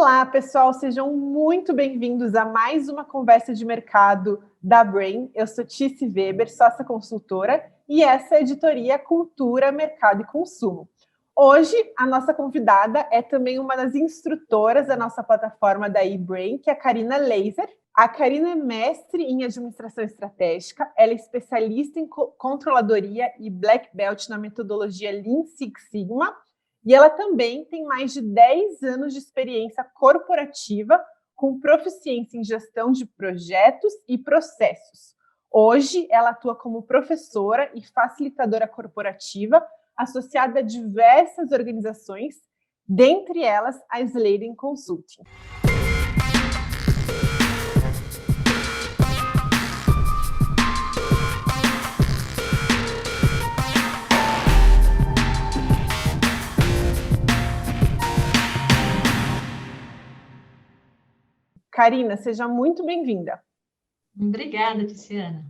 Olá, pessoal, sejam muito bem-vindos a mais uma conversa de mercado da Brain. Eu sou Tice Weber, sócia consultora, e essa é a editoria Cultura, Mercado e Consumo. Hoje, a nossa convidada é também uma das instrutoras da nossa plataforma da eBrain, que é a Karina Laser. A Karina é mestre em administração estratégica, ela é especialista em controladoria e Black Belt na metodologia Lean Six Sigma, e ela também tem mais de 10 anos de experiência corporativa com proficiência em gestão de projetos e processos. Hoje, ela atua como professora e facilitadora corporativa associada a diversas organizações, dentre elas a Sladen Consulting. Karina, seja muito bem-vinda. Obrigada, Tiziana.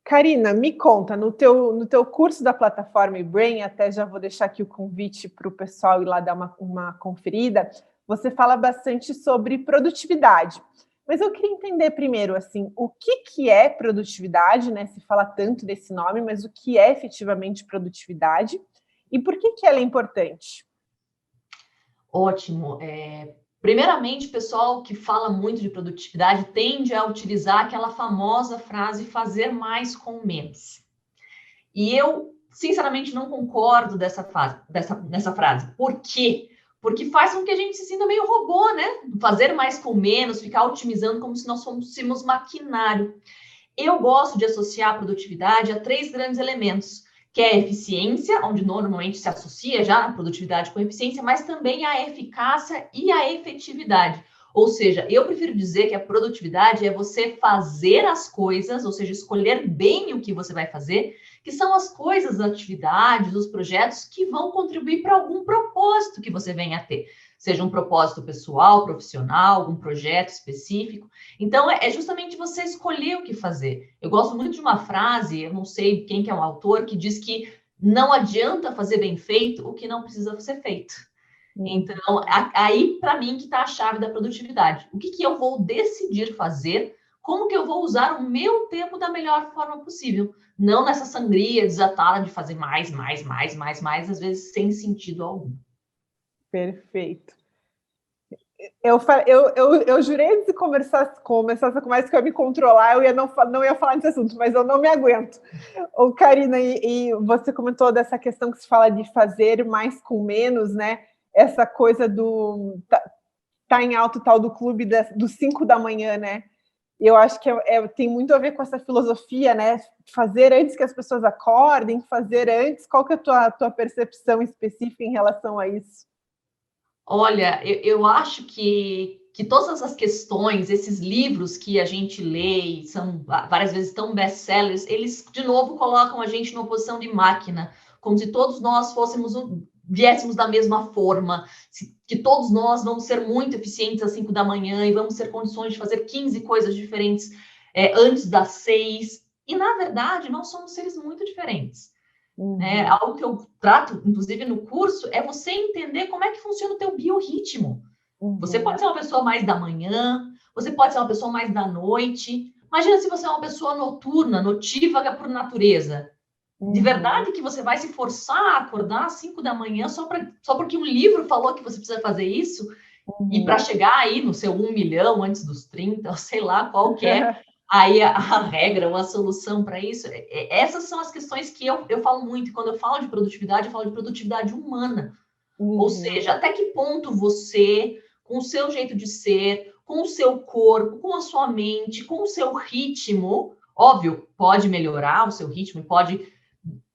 Karina, me conta, no teu curso da plataforma eBrain, até já vou deixar aqui o convite para o pessoal ir lá dar uma conferida, você fala bastante sobre produtividade. Mas eu queria entender primeiro, assim, o que é produtividade, né? Se fala tanto desse nome, mas o que é efetivamente produtividade e por que ela é importante? Ótimo. Primeiramente, o pessoal que fala muito de produtividade tende a utilizar aquela famosa frase fazer mais com menos. E eu, sinceramente, não concordo nessa frase. Por quê? Porque faz com que a gente se sinta meio robô, né? Fazer mais com menos, ficar otimizando como se nós fôssemos maquinário. Eu gosto de associar a produtividade a 3 grandes elementos, que é a eficiência, onde normalmente se associa já a produtividade com eficiência, mas também a eficácia e a efetividade. Ou seja, eu prefiro dizer que a produtividade é você fazer as coisas, ou seja, escolher bem o que você vai fazer, que são as coisas, as atividades, os projetos que vão contribuir para algum propósito que você venha a ter. Seja um propósito pessoal, profissional, algum projeto específico. Então, é justamente você escolher o que fazer. Eu gosto muito de uma frase, eu não sei quem que é o autor, que diz que não adianta fazer bem feito o que não precisa ser feito. Então, aí, para mim, que está a chave da produtividade. O que eu vou decidir fazer, como que eu vou usar o meu tempo da melhor forma possível. Não nessa sangria desatada de fazer mais, às vezes sem sentido algum. Perfeito. Eu jurei antes de começar essa conversa que eu ia me controlar, não ia falar desse assunto, mas eu não me aguento. Ô, Karina, e você comentou dessa questão que se fala de fazer mais com menos, né? Essa coisa do... Tá em alto tal do clube dos 5 da manhã, né? Eu acho que tem muito a ver com essa filosofia, né? Fazer antes que as pessoas acordem, fazer antes. Qual que é a tua percepção específica em relação a isso? Olha, eu acho que todas essas questões, esses livros que a gente lê e são várias vezes tão best-sellers, eles, de novo, colocam a gente numa posição de máquina, como se todos nós viéssemos da mesma forma, que todos nós vamos ser muito eficientes às 5 da manhã e vamos ter condições de fazer 15 coisas diferentes antes das 6. E, na verdade, nós somos seres muito diferentes. Algo que eu trato, inclusive no curso, é você entender como é que funciona o teu biorritmo. Você pode ser uma pessoa mais da manhã, você pode ser uma pessoa mais da noite. Imagina se você é uma pessoa noturna, notívaga por natureza. De verdade que você vai se forçar a acordar às 5 da manhã só porque um livro falou que você precisa fazer isso? E para chegar aí no seu 1 milhão antes dos 30, ou sei lá qual que é aí a regra ou a solução para isso. Essas são as questões que eu falo muito. E quando eu falo de produtividade, eu falo de produtividade humana. Ou seja, até que ponto você, com o seu jeito de ser, com o seu corpo, com a sua mente, com o seu ritmo, óbvio, pode melhorar o seu ritmo, pode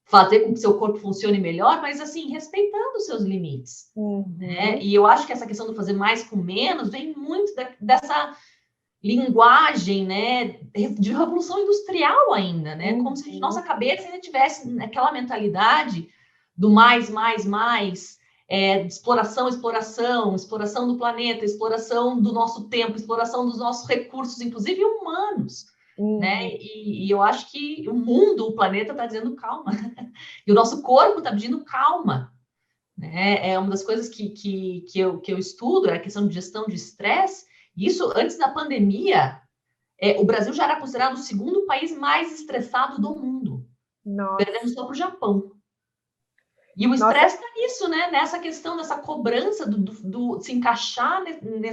fazer com que o seu corpo funcione melhor, mas assim, respeitando os seus limites. Né? E eu acho que essa questão do fazer mais com menos vem muito dessa linguagem, né, de revolução industrial ainda, né? Como se a nossa cabeça ainda tivesse aquela mentalidade do mais, de exploração do planeta, exploração do nosso tempo, exploração dos nossos recursos, inclusive humanos, né? E eu acho que o planeta está dizendo calma, e o nosso corpo está pedindo calma. né? É uma das coisas que eu estudo, é a questão de gestão de estresse. Isso, antes da pandemia, o Brasil já era considerado o segundo país mais estressado do mundo, perdendo só para o Japão. E o estresse está nisso, né? Nessa questão, dessa cobrança do se encaixar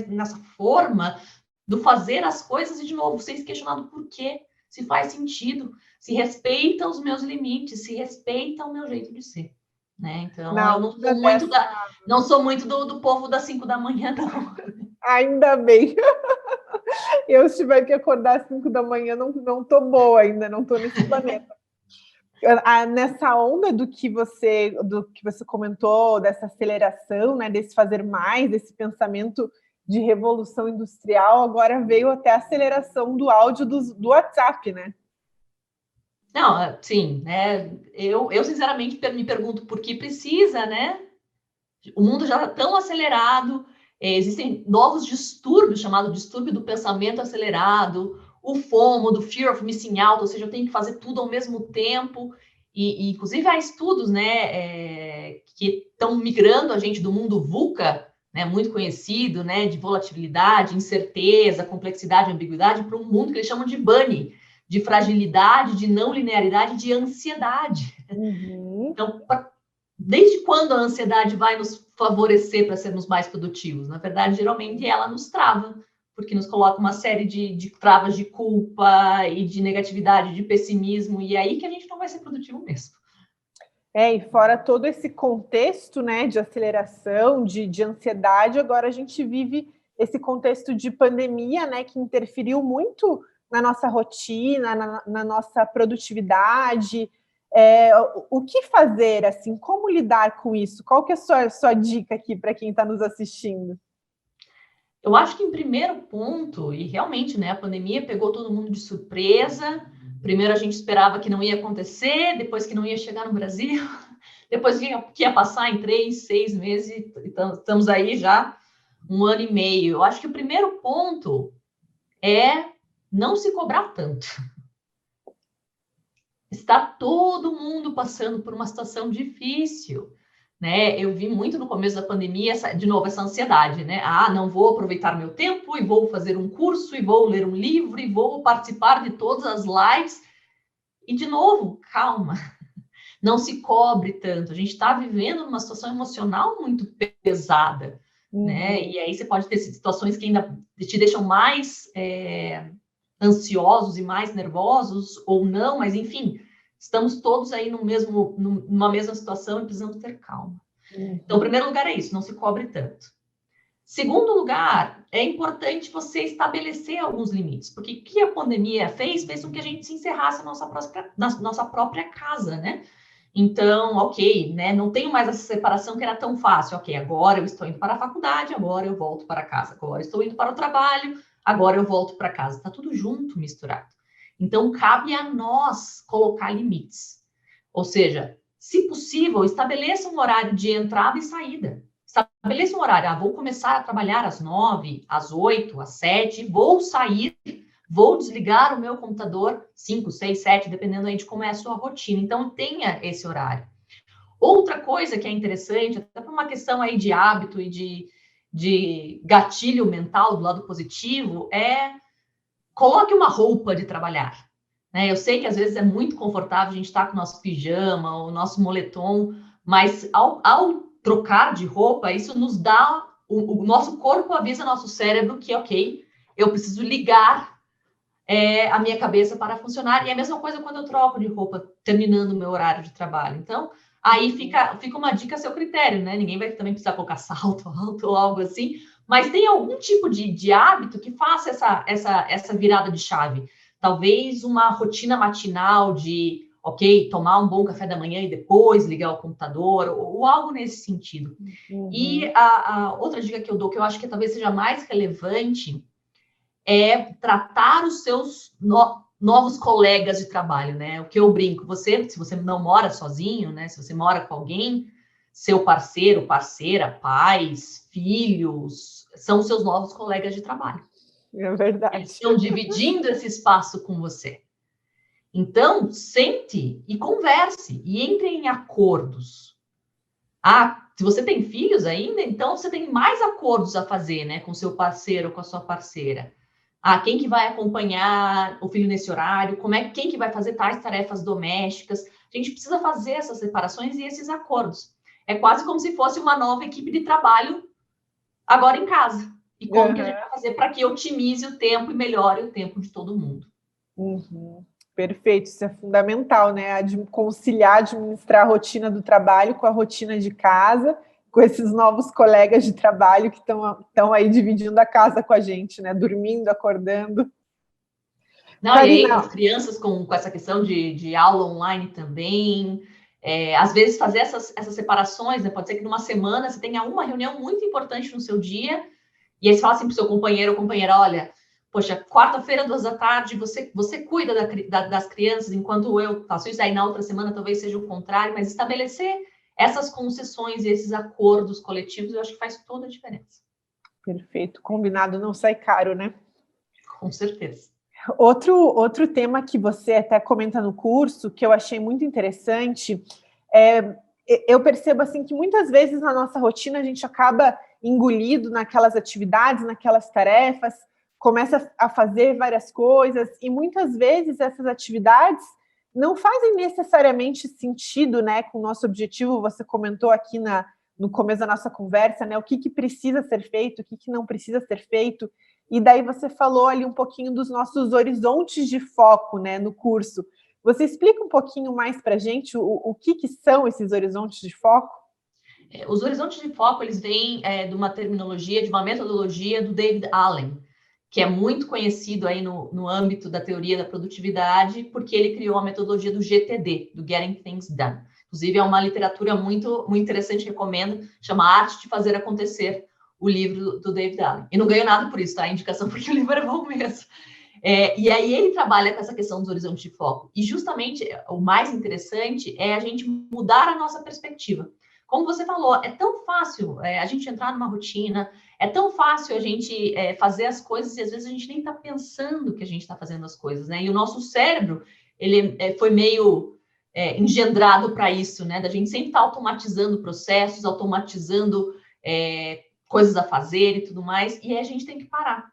nessa forma, do fazer as coisas e, de novo, ser questionado por quê, se faz sentido, se respeita os meus limites, se respeita o meu jeito de ser. Né? Então, eu não sou muito do povo das 5 da manhã, não. Ainda bem. Eu, se tiver que acordar às 5 da manhã, não tô boa ainda, não tô nesse planeta. Nessa onda do que você comentou, dessa aceleração, né, desse fazer mais, desse pensamento de revolução industrial, agora veio até a aceleração do áudio do WhatsApp, né? Não, sim, né? Eu sinceramente me pergunto por que precisa, né? O mundo já está tão acelerado, existem novos distúrbios, chamado distúrbio do pensamento acelerado, o FOMO, do Fear of Missing Out, ou seja, eu tenho que fazer tudo ao mesmo tempo, e inclusive há estudos, né, que estão migrando a gente do mundo VUCA, né, muito conhecido, né, de volatilidade, incerteza, complexidade, ambiguidade, para um mundo que eles chamam de BUNNY, de fragilidade, de não linearidade, de ansiedade. Uhum. Então, desde quando a ansiedade vai nos favorecer para sermos mais produtivos? Na verdade, geralmente ela nos trava, porque nos coloca uma série de travas de culpa e de negatividade, de pessimismo, e é aí que a gente não vai ser produtivo mesmo. E fora todo esse contexto, né, de aceleração, de ansiedade, agora a gente vive esse contexto de pandemia, né, que interferiu muito na nossa rotina, na nossa produtividade. O que fazer, assim, como lidar com isso? Qual que é a sua dica aqui para quem está nos assistindo? Eu acho que em primeiro ponto, e realmente, né, a pandemia pegou todo mundo de surpresa. Primeiro a gente esperava que não ia acontecer, depois que não ia chegar no Brasil, depois que ia passar em 3, 6 meses, e estamos aí já 1 ano e meio. Eu acho que o primeiro ponto é não se cobrar tanto. Está todo mundo passando por uma situação difícil, né? Eu vi muito no começo da pandemia, de novo, essa ansiedade, né? Não vou aproveitar meu tempo e vou fazer um curso e vou ler um livro e vou participar de todas as lives. E, de novo, calma, não se cobre tanto. A gente está vivendo uma situação emocional muito pesada, né? E aí você pode ter situações que ainda te deixam mais ansiosos e mais nervosos, ou não, mas enfim, estamos todos aí numa mesma situação e precisamos ter calma. Então, o primeiro lugar é isso, não se cobre tanto. Segundo lugar, é importante você estabelecer alguns limites, porque o que a pandemia fez com que a gente se encerrasse na nossa própria casa, né? Então, ok, né? Não tenho mais essa separação que era tão fácil. Ok, agora eu estou indo para a faculdade, agora eu volto para casa. Agora estou indo para o trabalho, agora eu volto para casa. Está tudo junto, misturado. Então, cabe a nós colocar limites. Ou seja, se possível, estabeleça um horário de entrada e saída. Estabeleça um horário. Vou começar a trabalhar às 9, às 8, às 7, vou sair, vou desligar o meu computador 5, 6, 7, dependendo aí de como é a sua rotina. Então, tenha esse horário. Outra coisa que é interessante, até por uma questão aí de hábito e de gatilho mental do lado positivo, coloque uma roupa de trabalhar. Né? Eu sei que às vezes é muito confortável a gente estar com o nosso pijama, o nosso moletom, mas ao trocar de roupa, isso nos dá, o nosso corpo avisa nosso cérebro que, ok, eu preciso ligar a minha cabeça para funcionar. E é a mesma coisa quando eu troco de roupa, terminando o meu horário de trabalho. Então, aí fica uma dica a seu critério, né? Ninguém vai também precisar colocar salto alto ou algo assim, mas tem algum tipo de hábito que faça essa virada de chave. Talvez uma rotina matinal de, ok, tomar um bom café da manhã e depois ligar o computador, ou algo nesse sentido. Uhum. E a outra dica que eu dou, que eu acho que talvez seja mais relevante, é tratar os seus novos colegas de trabalho, né? O que eu brinco, se você não mora sozinho, né? Se você mora com alguém, seu parceiro, parceira, pais, filhos, são seus novos colegas de trabalho. É verdade. Eles estão dividindo esse espaço com você. Então, sente e converse e entre em acordos. Se você tem filhos ainda, então você tem mais acordos a fazer, né, com seu parceiro ou com a sua parceira. Quem que vai acompanhar o filho nesse horário? Quem que vai fazer tais tarefas domésticas? A gente precisa fazer essas separações e esses acordos. É quase como se fosse uma nova equipe de trabalho agora em casa. E como que a gente vai fazer para que otimize o tempo e melhore o tempo de todo mundo? Perfeito, isso é fundamental, né? Conciliar, administrar a rotina do trabalho com a rotina de casa, com esses novos colegas de trabalho que estão aí dividindo a casa com a gente, né? Dormindo, acordando. Não, Karina, e aí as crianças com essa questão de aula online também, às vezes fazer essas separações, né? Pode ser que numa semana você tenha uma reunião muito importante no seu dia, e aí você fala assim para o seu companheiro ou companheira, olha, poxa, quarta-feira, 14h, você cuida das crianças enquanto eu faço isso, aí na outra semana talvez seja o contrário, mas estabelecer essas concessões e esses acordos coletivos, eu acho que faz toda a diferença. Perfeito. Combinado não sai caro, né? Com certeza. Outro tema que você até comenta no curso, que eu achei muito interessante, eu percebo assim que muitas vezes na nossa rotina a gente acaba engolido naquelas atividades, naquelas tarefas, começa a fazer várias coisas, e muitas vezes essas atividades não fazem necessariamente sentido, né, com o nosso objetivo. Você comentou aqui no começo da nossa conversa, né, o que precisa ser feito, o que não precisa ser feito, e daí você falou ali um pouquinho dos nossos horizontes de foco, né, no curso. Você explica um pouquinho mais para a gente o que são esses horizontes de foco? Os horizontes de foco, eles vêm de uma terminologia, de uma metodologia do David Allen, que é muito conhecido aí no âmbito da teoria da produtividade, porque ele criou a metodologia do GTD, do Getting Things Done. Inclusive, é uma literatura muito, muito interessante, recomendo, chama Arte de Fazer Acontecer, o livro do David Allen. E não ganho nada por isso, tá? A indicação porque o livro é bom mesmo. E aí ele trabalha com essa questão dos horizontes de foco. E justamente o mais interessante é a gente mudar a nossa perspectiva. Como você falou, é tão fácil a gente entrar numa rotina, é tão fácil a gente fazer as coisas e às vezes a gente nem está pensando que a gente está fazendo as coisas, né? E o nosso cérebro, ele foi meio engendrado para isso, né? Da gente sempre estar automatizando processos, automatizando coisas a fazer e tudo mais, e aí a gente tem que parar.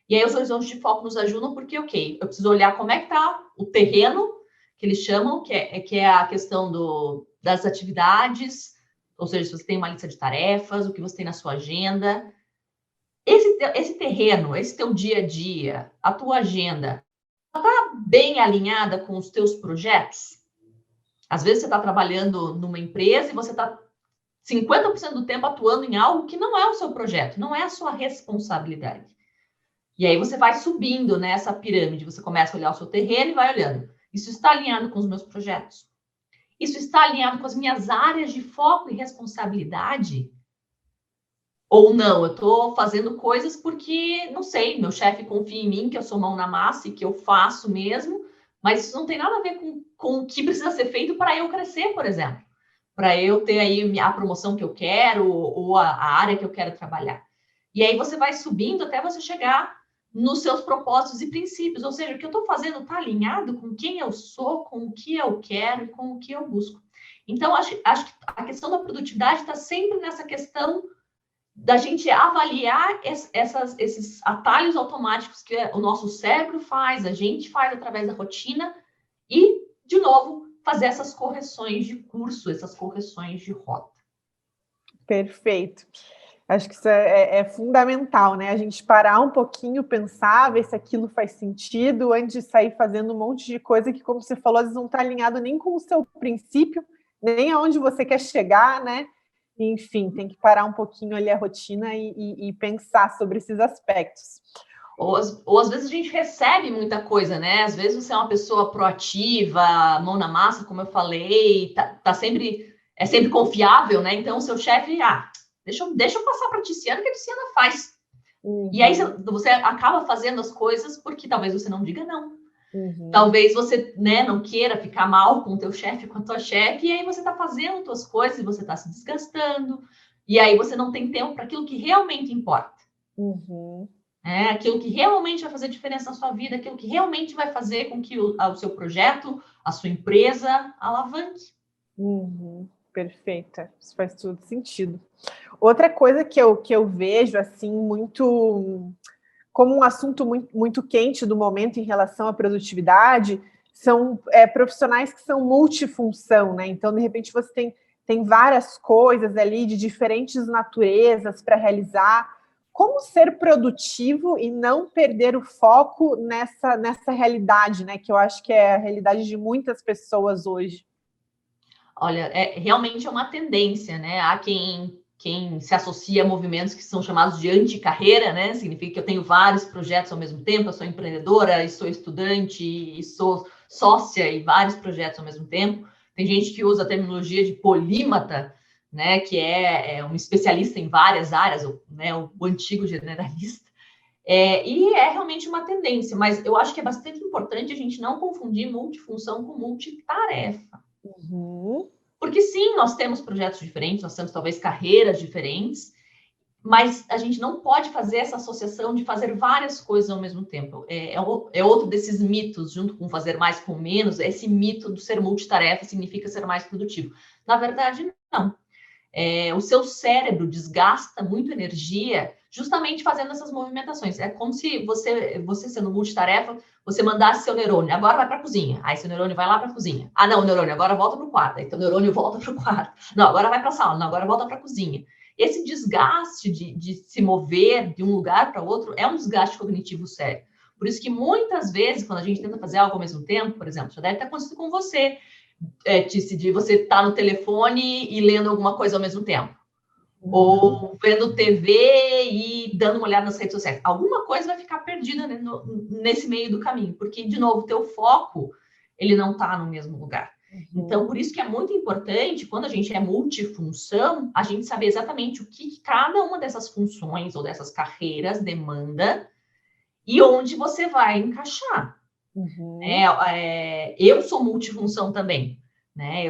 E aí os horizontes de foco nos ajudam porque, ok, eu preciso olhar como é que está o terreno, que eles chamam, que é a questão das atividades, ou seja, se você tem uma lista de tarefas, o que você tem na sua agenda. Esse terreno, esse teu dia a dia, a tua agenda, está bem alinhada com os teus projetos? Às vezes você está trabalhando numa empresa e você está 50% do tempo atuando em algo que não é o seu projeto, não é a sua responsabilidade. E aí você vai subindo nessa pirâmide, você começa a olhar o seu terreno e vai olhando. Isso está alinhado com os meus projetos? Isso está alinhado com as minhas áreas de foco e responsabilidade? Ou não, eu estou fazendo coisas porque, não sei, meu chefe confia em mim, que eu sou mão na massa e que eu faço mesmo, mas isso não tem nada a ver com o que precisa ser feito para eu crescer, por exemplo. Para eu ter aí a promoção que eu quero ou a área que eu quero trabalhar. E aí você vai subindo até você chegar nos seus propósitos e princípios, ou seja, o que eu estou fazendo está alinhado com quem eu sou, com o que eu quero e com o que eu busco. Então, acho que a questão da produtividade está sempre nessa questão da gente avaliar esses atalhos automáticos que o nosso cérebro faz, a gente faz através da rotina e, de novo, fazer essas correções de curso, essas correções de rota. Perfeito. Acho que isso é fundamental, né? A gente parar um pouquinho, pensar, ver se aquilo faz sentido, antes de sair fazendo um monte de coisa que, como você falou, às vezes não está alinhado nem com o seu princípio, nem aonde você quer chegar, né? Enfim, tem que parar um pouquinho ali a rotina e pensar sobre esses aspectos. Ou às vezes a gente recebe muita coisa, né? Às vezes você é uma pessoa proativa, mão na massa, como eu falei, tá sempre, é sempre confiável, né? Então o seu chefe, deixa eu passar para a Tiziana, que a Tiziana faz. Uhum. E aí você acaba fazendo as coisas porque talvez você não diga não. Uhum. Talvez você, né, não queira ficar mal com o teu chefe, com a tua chefe, e aí você está fazendo as tuas coisas e você está se desgastando, e aí você não tem tempo para aquilo que realmente importa. Uhum. Aquilo que realmente vai fazer diferença na sua vida, aquilo que realmente vai fazer com que o seu projeto, a sua empresa, alavanque. Uhum. Perfeita, isso faz todo sentido. Outra coisa que eu vejo, assim, muito como um assunto muito quente do momento em relação à produtividade, são profissionais que são multifunção, né? Então, de repente, você tem várias coisas ali de diferentes naturezas para realizar. Como ser produtivo e não perder o foco nessa realidade, né? Que eu acho que é a realidade de muitas pessoas hoje. Olha, realmente é uma tendência, né? Há quem se associa a movimentos que são chamados de anti-carreira, né? Significa que eu tenho vários projetos ao mesmo tempo, eu sou empreendedora, e sou estudante, e sou sócia, e vários projetos ao mesmo tempo. Tem gente que usa a terminologia de polímata, né? Que é um especialista em várias áreas, né? O antigo generalista. E é realmente uma tendência, mas eu acho que é bastante importante a gente não confundir multifunção com multitarefa. Uhum. Porque sim, nós temos projetos diferentes, nós temos talvez carreiras diferentes, mas a gente não pode fazer essa associação de fazer várias coisas ao mesmo tempo. É outro desses mitos, junto com fazer mais com menos, esse mito do ser multitarefa significa ser mais produtivo. Na verdade, não. O seu cérebro desgasta muito energia justamente fazendo essas movimentações. É como se você sendo multitarefa, você mandasse seu neurônio, agora vai para a cozinha. Aí seu neurônio vai lá para a cozinha. Ah, não, neurônio, agora volta para o quarto. Aí seu neurônio volta para o quarto. Não, agora vai para a sala. Não, agora volta para a cozinha. Esse desgaste de se mover de um lugar para outro é um desgaste cognitivo sério. Por isso que muitas vezes, quando a gente tenta fazer algo ao mesmo tempo, por exemplo, já deve ter acontecido com você, Tice, de você estar no telefone e lendo alguma coisa ao mesmo tempo. Ou vendo TV e dando uma olhada nas redes sociais. Alguma coisa vai ficar perdida, né, nesse meio do caminho, porque, de novo, o teu foco, ele não está no mesmo lugar. Então, por isso que é muito importante, quando a gente é multifunção, a gente saber exatamente o que cada uma dessas funções ou dessas carreiras demanda e onde você vai encaixar. Eu sou multifunção também, né?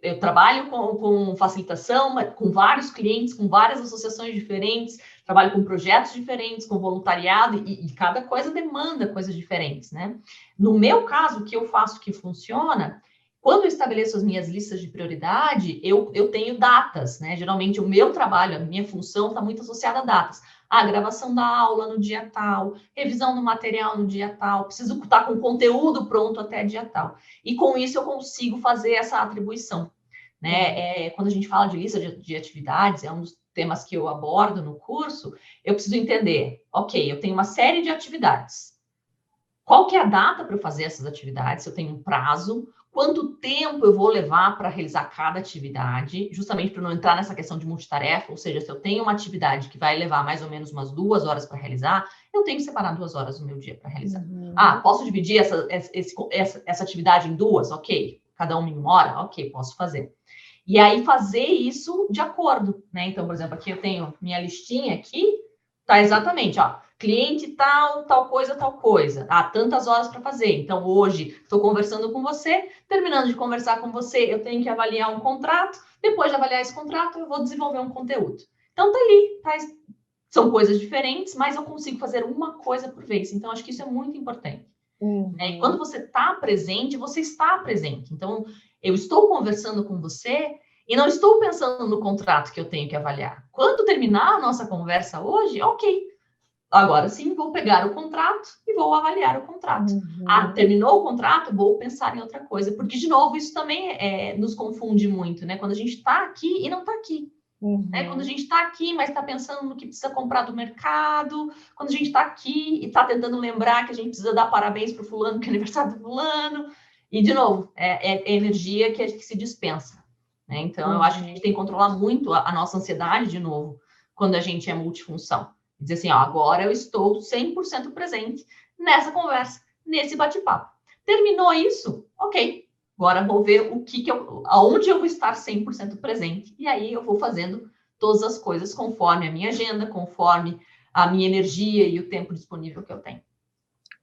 Eu trabalho com facilitação, com vários clientes, com várias associações diferentes, trabalho com projetos diferentes, com voluntariado, e cada coisa demanda coisas diferentes, né? No meu caso, o que eu faço que funciona, quando eu estabeleço as minhas listas de prioridade, eu tenho datas, né? Geralmente o meu trabalho, a minha função está muito associada a datas. A gravação da aula no dia tal, revisão do material no dia tal, preciso estar com o conteúdo pronto até dia tal. E com isso eu consigo fazer essa atribuição, né? Quando a gente fala de lista de atividades, é um dos temas que eu abordo no curso, eu preciso entender, ok, eu tenho uma série de atividades. Qual que é a data para eu fazer essas atividades? Eu tenho um prazo, quanto tempo eu vou levar para realizar cada atividade, justamente para não entrar nessa questão de multitarefa, ou seja, se eu tenho uma atividade que vai levar mais ou menos umas 2 horas para realizar, eu tenho que separar 2 horas do meu dia para realizar. Posso dividir essa atividade em 2? Ok. Cada uma em 1 hora? Ok, posso fazer. E aí fazer isso de acordo, né? Então, por exemplo, aqui eu tenho minha listinha aqui, tá exatamente, ó, cliente tal coisa, tal coisa. Tantas horas para fazer. Então, hoje, estou conversando com você, terminando de conversar com você, eu tenho que avaliar um contrato. Depois de avaliar esse contrato, eu vou desenvolver um conteúdo. Então, tá ali. São coisas diferentes, mas eu consigo fazer uma coisa por vez. Então, acho que isso é muito importante. Né? E quando você está presente, você está presente. Então, eu estou conversando com você e não estou pensando no contrato que eu tenho que avaliar. Quando terminar a nossa conversa hoje, ok. Agora sim, vou pegar o contrato e vou avaliar o contrato. Terminou o contrato, vou pensar em outra coisa. Porque, de novo, isso também nos confunde muito, né? Quando a gente está aqui e não está aqui. Quando a gente está aqui, mas está pensando no que precisa comprar do mercado. Quando a gente está aqui e está tentando lembrar que a gente precisa dar parabéns para o fulano, que é aniversário do fulano. E, de novo, é energia que se dispensa. Né? Então, eu acho que a gente tem que controlar muito a nossa ansiedade, de novo, quando a gente é multifunção. Dizer assim, agora eu estou 100% presente nessa conversa, nesse bate-papo. Terminou isso? Ok. Agora vou ver aonde eu vou estar 100% presente. E aí eu vou fazendo todas as coisas conforme a minha agenda, conforme a minha energia e o tempo disponível que eu tenho.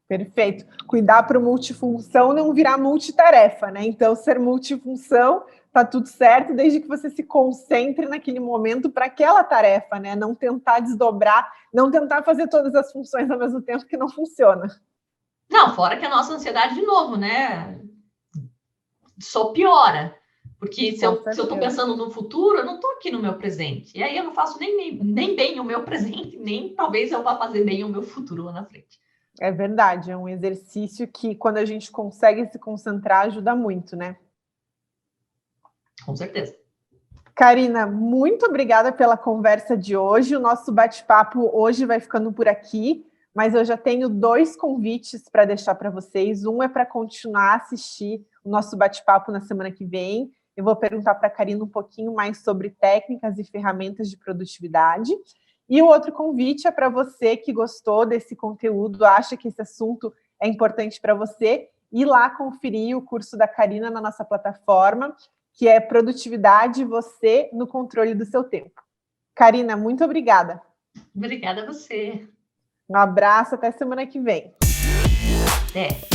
Perfeito. Cuidar para o multifunção não virar multitarefa, né? Então, ser multifunção, tá tudo certo, desde que você se concentre naquele momento para aquela tarefa, né? Não tentar desdobrar, não tentar fazer todas as funções ao mesmo tempo, que não funciona. Não, fora que a nossa ansiedade, de novo, né? Só piora. Porque se eu estou pensando no futuro, eu não estou aqui no meu presente. E aí eu não faço nem bem o meu presente, nem talvez eu vá fazer bem o meu futuro lá na frente. É verdade, é um exercício que quando a gente consegue se concentrar, ajuda muito, né? Com certeza. Karina, muito obrigada pela conversa de hoje. O nosso bate-papo hoje vai ficando por aqui, mas eu já tenho 2 convites para deixar para vocês. Um é para continuar a assistir o nosso bate-papo na semana que vem. Eu vou perguntar para a Karina um pouquinho mais sobre técnicas e ferramentas de produtividade. E o outro convite é para você que gostou desse conteúdo, acha que esse assunto é importante para você, ir lá conferir o curso da Karina na nossa plataforma, que é Produtividade, você no controle do seu tempo. Karina, muito obrigada. Obrigada a você. Um abraço, até semana que vem. Até.